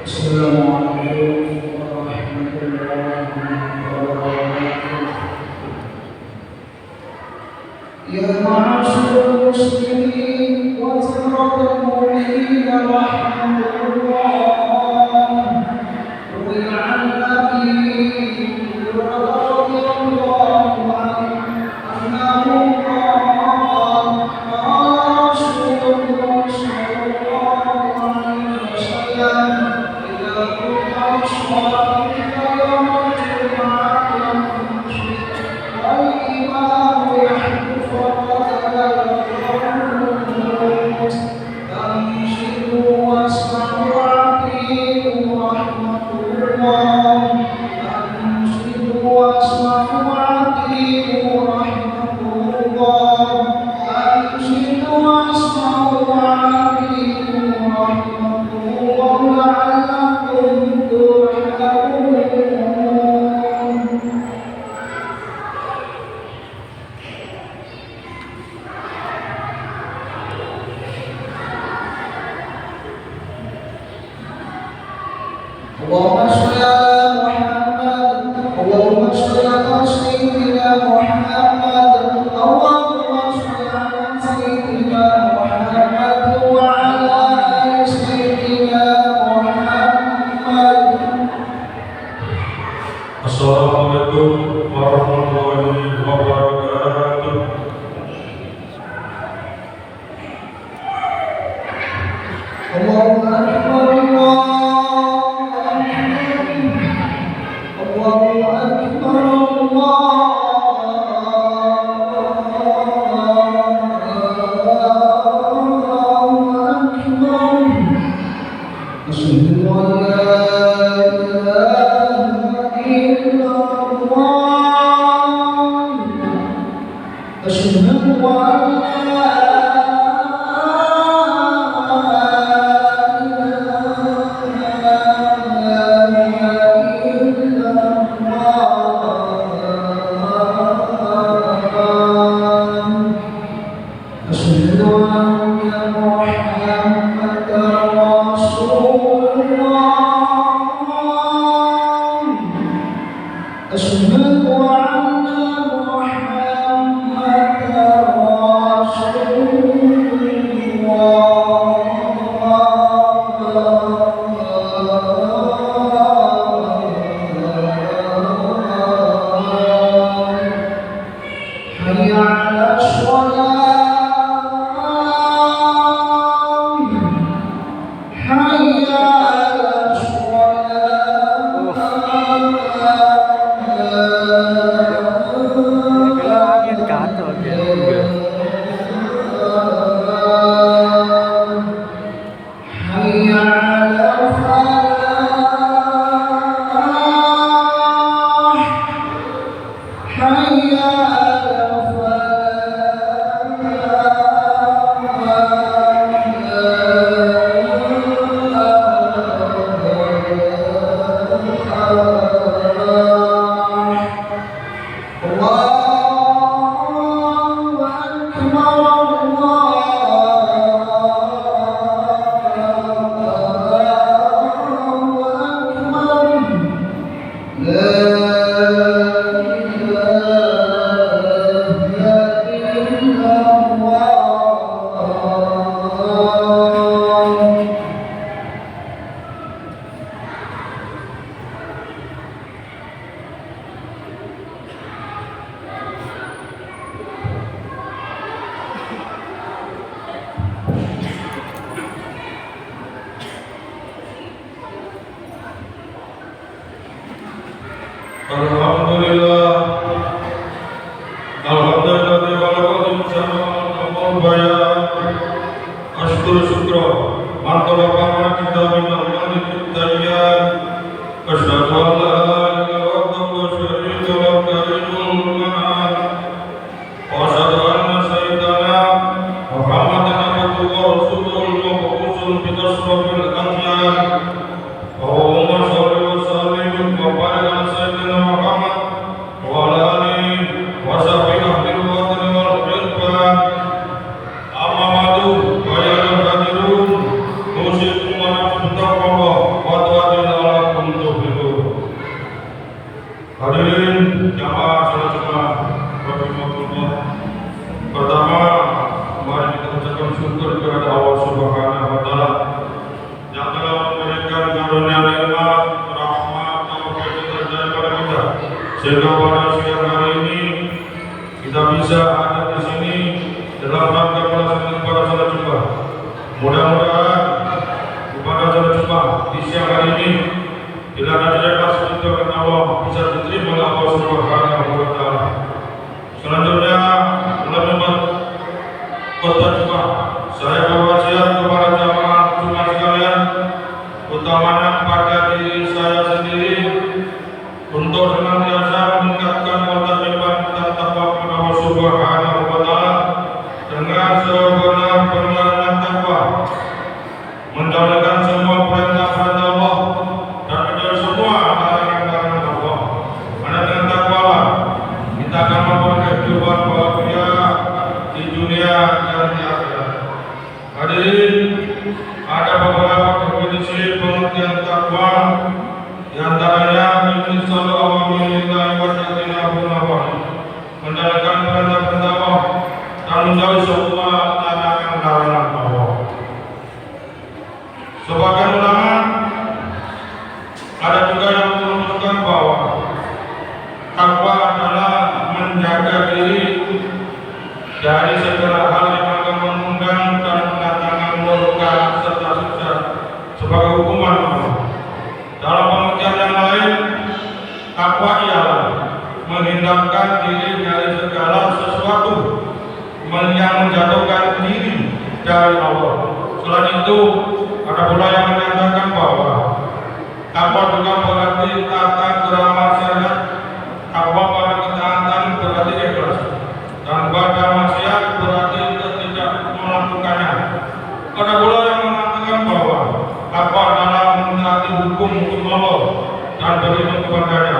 Assalamualaikum warahmatullahi wabarakatuh. Ya ma'asyiral muslimin wa zaratul mu'minin rahmatullah. Ruwiya 'an Abi radhiyallahu anhu annahu qala qala Rasulullah sallallahu alaihi wasallam Allahumma sholli ala Muhammad, Allahumma sholli ala sayyidina Muhammad, Allahumma sholli ala sayyidina Muhammad wa ala ali sayyidina Muhammad. Assalamualaikum warahmatullahi wabarakatuh. Allahu akbar, Alhamdulillah, alhamdulillah walaupun sama bayar ashkur syukra mantap apa kita minta malik tayyan asyhadu an la ilaha illallah wa syarika lahu karimul ma'ad wa asyhadu anna sayyidana Muhammadan abduhu wa rasuluhu mab'utsun bi asrafil anbiya. Allahumma sholli wa sallim wa barik ala sayyidina Muhammad wa ala alihi wa sahbihi ahli al-fadl wal irfan. Amma ba'du, fa ya hadirun, usikum wa nafsi sehingga pada siang hari ini kita bisa ada di sini dalam rangka melaksanakan pada salat Jumat. Mudah-mudahan pada salat Jumat di siang hari ini bila ada ikhlas untuk Allah bisa diterima oleh Allah Subhanahu wa taala. Selanjutnya dalam membuat khutbah Jumat, saya berwasiat kepada jamaah Jumat sekalian, utamanya kepada diri saya sendiri, untuk senantiasa meningkatkan kewajiban dan takwa kepada Allah Subhanahu wa taala dengan sebenar-benarnya takwa, menjalankan semua perintah-perintah Allah dan menjauhi semua larangan-larangan Allah. Karena dengan takwa kita akan memperoleh kehidupan bahagia di dunia dan di akhirat. Hadirin, ada beberapa definisi pengertian takwa. Di antaranya imtisalu awamirillahi wa tajtinabu nawahi, menjalankan perintah-perintah Allah dan menjauhi semua larangan-larangan Allah. Sebagian ulama ada juga yang menuturkan bahwa takwa adalah menjaga diri dari segala hal yang akan mengundang dan mendatangkan murka serta siksa sebagai hukuman Allah. Dalam pengertian yang lain, takwa ialah menghindarkan diri dari segala sesuatu yang menjatuhkan diri dari Allah. Selain itu, ada pula yang menyatakan bahwa takwa juga berarti tata krama syariat. Takwa pada ketaatan berarti ikhlas, dan pada maksiat berarti tidak melakukannya. Ada pula yang mengatakan bahwa takwa adalah mentaati hukum Allah dan beriman kepadanya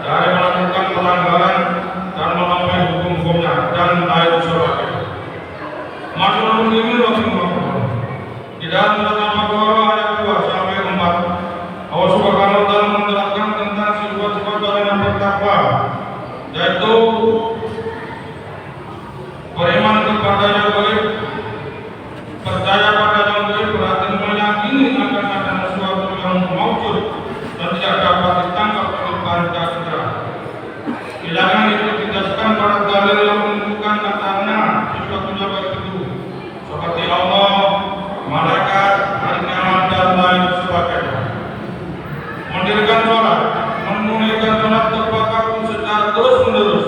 dari melakukan pelanggaran dan melampaui hukum-hukumnya dan lain sebagainya. Masyaallah muslimin rahimahullah. Di dalam surat Al-Baqarah ayat 2 sampai 4, Allah Subhanahu wa taala menerangkan tentang sifat-sifat orang yang bertakwa, yaitu beriman kepada yang baik, percaya pada yang baik berarti meyakini akan ada sesuatu yang maujud dan tidak dapat ditangkap oleh benda indera. Bilangan itu didasarkan pada dalil yang menunjukkan katanya sesuatunya baik itu, seperti Allah, malaikat, hari kiamat dan lain sebagainya. Mendirikan sholat, menunaikan sholat tepat waktu secara terus-menerus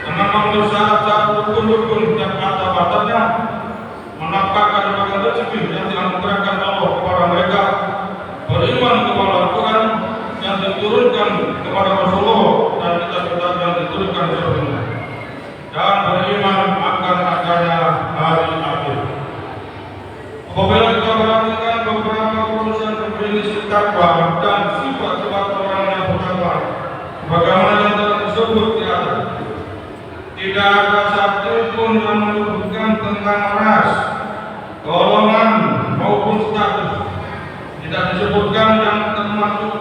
dengan memenuhi syarat-syarat rukun-rukun dan kata-katanya, menafkahkan bagian rezeki yang dianugerahkan Allah kepada mereka, beriman kepada Al-Quran yang diturunkan kepada Rasulullah dan kitab-kitab yang diturunkan sebelumnya, dan beriman akan adanya hari akhir. Apabila kita perhatikan beberapa urusan definisi takwa dan sifat-sifat orang yang bertakwa, bagaimana yang telah disebut di atas, tidak ada satu pun yang menyebutkan tentang ras, golongan maupun status. Tidak disebutkan yang termasuk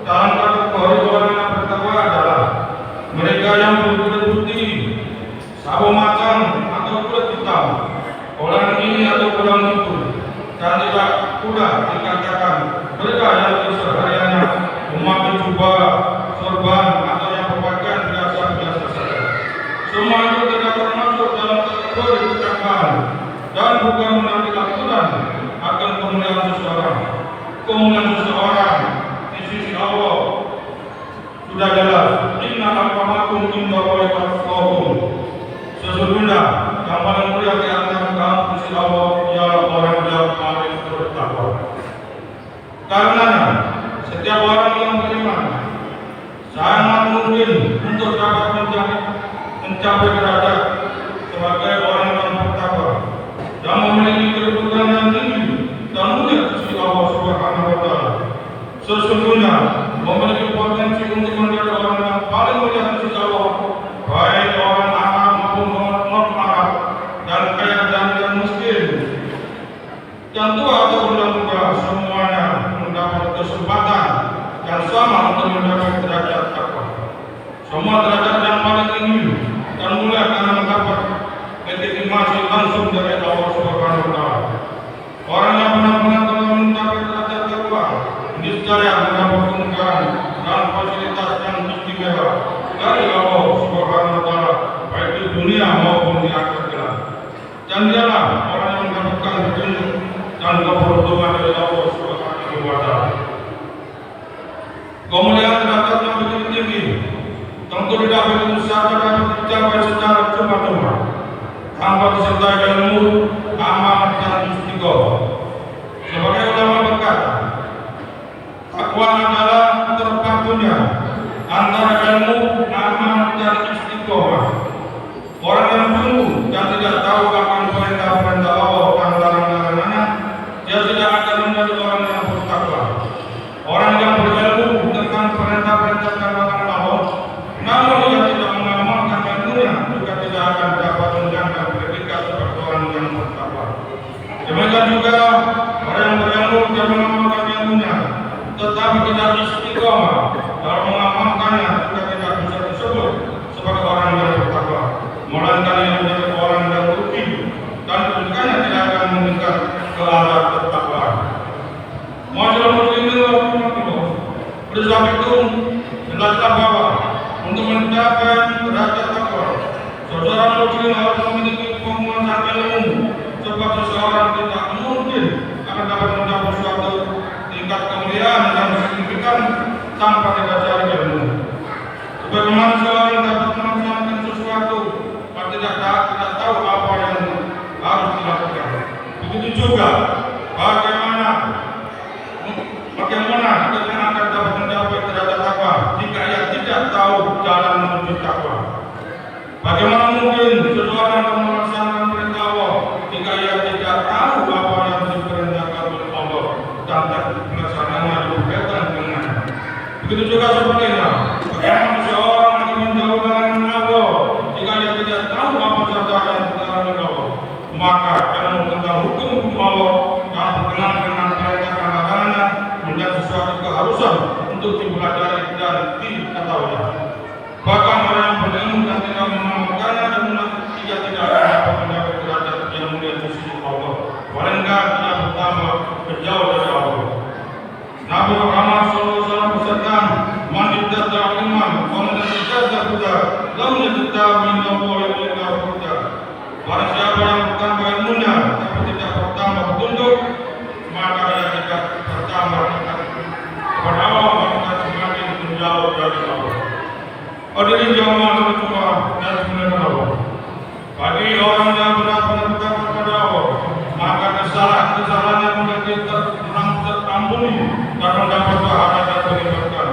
dalam kategori orang yang bertakwa adalah mereka yang berkulit putih, sawo matang atau kulit hitam, orang ini atau orang itu, dan tidak pula dikatakan mereka yang kesehariannya memakai jubah, sorban atau yang berpakaian biasa-biasa saja. Semua itu tidak termasuk dalam kategori ketakwaan dan bukan menjadi aturan akan kemuliaan seseorang. Kemuliaan seseorang di sisi Allah sudah jelas. Inna akramakum indallahi atqakum. Sesungguhnya yang paling mulia di antara kamu di sisi Allah ialah orang yang paling bertakwa. Karenanya setiap orang yang beriman sangat mungkin untuk dapat mencapai derajat sebagai orang yang bertakwa dan memiliki kedudukan yang tinggi dan mulia di sisi Allah Subhanahu wa taala. Sesungguhnya memiliki potensi untuk menjadi orang yang paling mulia di sisi Allah, baik orang Arab maupun orang non-Arab, dan kaya dan miskin, dan tua atau muda, semuanya mendapat kesempatan yang sama untuk mendapat derajat takwa. Semua derajat yang paling tinggi dan mulia karena mendapat legitimasi langsung dari Allah Subhanahu wa taala. Orang yang benar-benar telah mencapai derajat takwa niscaya mendapat kemudahan dan fasilitas yang istimewa dari Allah Subhanahu wa taala baik di dunia maupun di akhirat kelak. Dan dialah orang yang mendapatkan petunjuk dan keberuntungan dari Allah Subhanahu wa taala. Kemuliaan derajat yang begitu tinggi tentu tidak begitu saja dapat dicapai secara cuma-cuma tanpa disertai ilmu, amal dan istiqomah. Sebagai ulama berkata, takwa adalah terpadunya antara ilmu, amal dan istiqomah. Orang yang sungguh dan tidak tahu akan perintah-perintah Allah dan larangan-larangannya, dia tidak akan menjadi orang yang bertakwa. Orang yang berilmu tentang perintah-perintah dan larangan Allah, namun dia tidak mengamalkan ilmunya, juga tidak akan dapat menjaga predikat seperti orang yang bertakwa. Demikian juga orang yang berilmu dan mengamalkan ilmunya, tetapi tidak istiqomah dalam mengamalkannya, juga tidak bisa disebut sebagai orang yang bertakwa. Melainkan yang menjadi orang yang rugi dan kedudukannya tidak akan meningkat ke arah ketakwaan. Masyarakat muslimin rahimahullah, oleh sebab itu jelaslah bahwa untuk mencapai derajat takwa, seorang muslim harus memiliki penguasaan ilmu, sebab seseorang tidak mungkin akan dapat mencapai suatu tingkat kemuliaan yang signifikan tanpa didasari ilmu. Sebagaimana seorang dapat melaksanakan sesuatu tidak tahu apa yang harus dilakukan. Begitu juga bagaimana kita akan dapat mencapai derajat takwa jika ia tidak tahu jalan menuju takwa. Bagaimana mungkin seseorang akan melaksanakan perintah Allah jika ia tidak tahu apa yang diperintahkan oleh Allah dan pelaksanaannya berkaitan dengan. Begitu juga sebaliknya, bagaimana seseorang akan menjauhkan Allah jika ia tidak tahu apa saja yang dilarang oleh Allah. Maka ilmu tentang hukum Allah dan berkenan dengan perintah dan larangannya menjadi sesuatu keharusan untuk dipelajari dan diketahui. Bahkan orang yang berilmu dan tidak mengamalkannya dan ia tidak dapat mencapai derajat yang mulia di sisi Allah. Melainkan ia bertambah jauh dari Allah. Nabi Muhammad SAW bersabda, "Man ittaqa'a al-iman, wa man ittaqa'a al-huda, lam yajidha min Allah illa huda." Barang siapa yang bertambah ilmunya tapi tidak bertambah petunjuk, maka ia tidak bertambah kepada Allah, maka semakin menjauh dari Allah. Hadirin jamaah semua dan semuanya Allah. Bagi orang yang benar-benar bertakwa kepada Allah, maka kesalahan-kesalahannya menjadi terampuni dan mendapat pahala dan berlipat.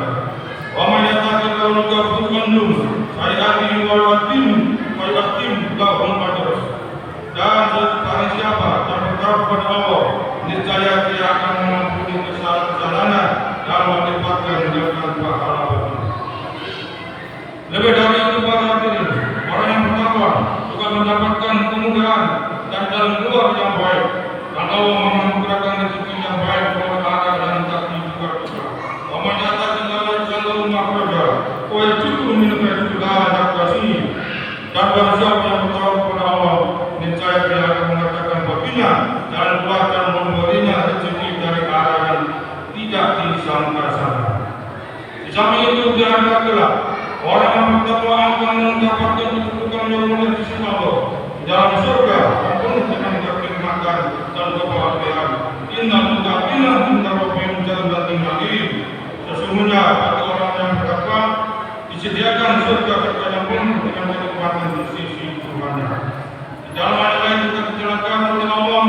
Wa man yattaqillahu yukaffiru anhu sayyi'atihi wa yu'tim lahu ajran. Dan barang siapa yang bertakwa kepada Allah, niscaya dia akan mengampuni kesalahan-kesalahannya dan melipatkan dengan pahala. Lebih dari itu para hadirin, orang yang bertakwa juga mendapatkan kemudahan dan jalan keluar yang baik. Dan Allah menganugerahkan rezeki yang baik kepada arah dan takdir juga bisa. Wa yattaqillahu yaj'al makhraja wa yarzuqhu min haitsu la yahtasib. Dan barang siapa yang bertakwa kepada Allah, niscaya dia akan mengatakan baginya jalan keluar dan memberinya rezeki dari arah yang tidak disangka-sangka. Di samping itu dia adalah orang yang bertakwa akan mendapatkan kedudukan yang mulia di sisi Allah di dalam surga yang penuh dengan kenikmatan dan kebahagiaan. Innal muttaqina inda rabbihim jannatin na'im. Sesungguhnya bagi orang yang bertakwa disediakan surga yang penuh dengan kenikmatan di sisi Tuhan-Nya. Di dalam ayat lain juga dijelaskan oleh Allah,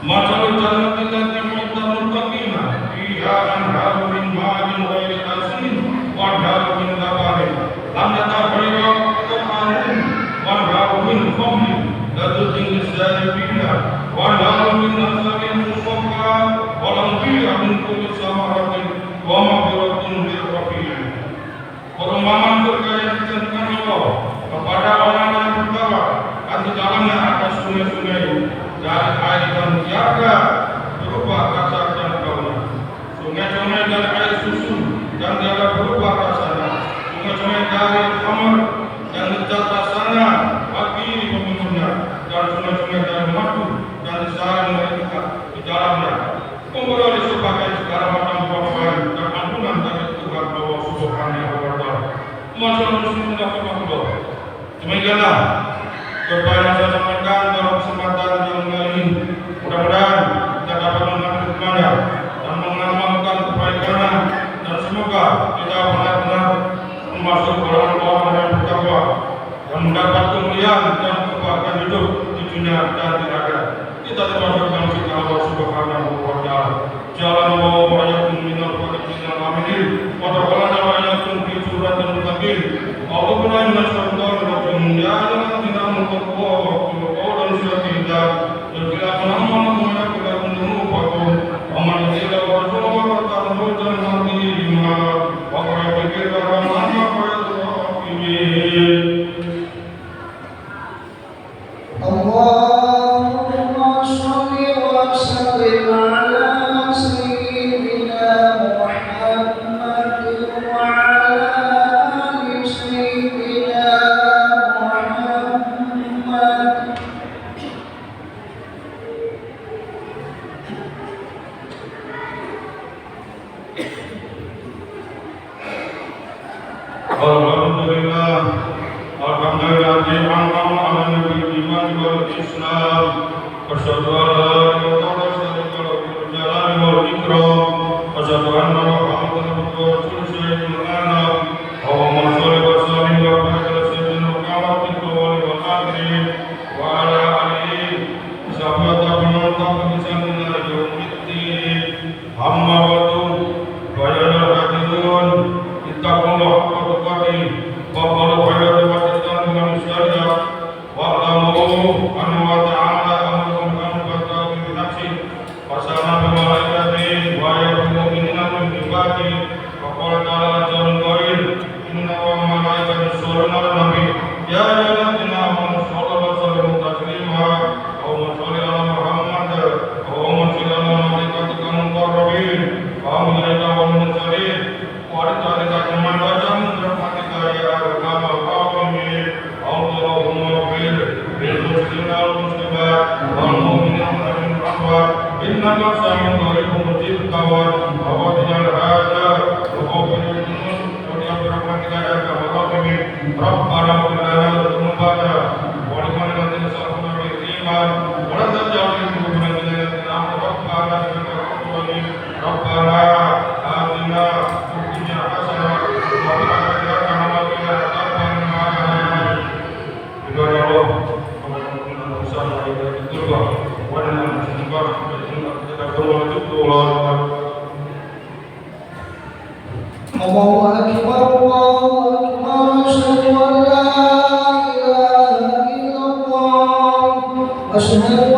"Masalul jannati allati wa'ida al-muttaqina fiha anharun min ma'in ghairi asin وَانْهَارٌ مِنْ لَبَنٍ لَمْ يَتَغَيَّرْ طَعْمُهُ وَانْهَارٌ مِنْ خَمْرٍ لَذَّةٍ لِّلشَّارِبِينَ وَانْهَارٌ مِنْ عَسَلٍ مُّصَفًّى وَلَهُمْ فِيهَا مِنْ كُلِّ ثَمَرَةٍ وَمَغْفِرَةٌ مِّن رَّبِّهِمْ." Perumpamaan surga yang dijanjikan Allah kepada orang yang bertakwa, dan di dalamnya ada sungai-sungai dari air yang menjaga berupa rasa dan baunya. Sungai-sungai dari air susu dan tidak berubah rasanya. Sungai-sungai dari khamar dan lezat rasanya bagi peminumnya, dan sungai-sungai dari madu dan disaring mereka di dalamnya. Memperoleh sebagai segala macam buah-buahan dan ampunan dari Tuhan Allah Subhanahu wa Ta'ala. Doa yang saya sampaikan dalam kesempatan yang kali ini, mudah-mudahan kita dapat mengambil hikmahnya dan mengamalkan kebaikan, dan semoga kita benar-benar termasuk orang-orang yang bertakwa yang mendapat kemuliaan dan kebahagiaan hidup di dunia dan di akhirat. Kita termasuk dalam kita Allah Subhanahu wa Ta'ala. Jalallahu wa yakum minal faqirina aminin wa taqabbal wa yakum fi suratil muttaqin. Allahumma inna syaitanir rajim ya ayyuhalladzina amanu qawlan sadida yaqulu amanu wa yaqulu dhunubakum wa man yuti'ir rasulahu faqad fawza fawzan 'azima wa qul bi rahmatika wa yarhamukum. Allahumma shalli wa sallim ala sayyidina Muhammad wa ala ali sayyidina Muhammad. Alhamdulillah, alhamdulillah di'an'am ala nabiyyil iman wal islam. Asyhadu an la ilaha illallah wal ikram. Asyhadu anna Muhammadan abduhu wa rasuluhu sayyidul anam. Allahumma shalli wa sallim wa barik ala sayyidina Muhammadin wal akhirin wa ala alihi wa sahbihi wa tabi'in ila yaumiddin. Amma ba'du, fa ya hadirin ittaqullah haqqa tuqatih wa qala khairan wa taqwan manusia wa alamu anna ta'ala amrukum an bi nafsi wa sama bi malaikati wa yaqumu minna min ibadi wa qala ta'ala jarun qarin inna wa malaikati yusalluna 'alan nabi ya ayyuhalladzina amanu sallu wa sallimu taslima Allahumma shalli ala Muhammad Allahumma shalli ala malaikatika muqarrabin wa amlaika wa mursalin wa ala man wajam rahmatika ya arhamar rahimin. Allahumma ighfir lil muslimina wal muslimat wal mu'minina wal mu'minat innaka sami'un qaribun mujibud da'wat wa qadil hajat wa qawfil junun wa ya rahmatika ya arhamar rahimin. Rabbana wa lana dhunubana wa liman ladina sabaquna bil iman wa la taj'al fi qulubina ghillan rabbana innaka ra'ufur rahim. Rabbana atina fid dunya hasanah wa fil akhirati hasanah wa qina adzaban nar. Ibadah Allah, Allahumma salli ala Muhammad wa ala ali Muhammad. Allahu akbar, Allahu akbar, asyhadu an la ilaha illallah, asyhadu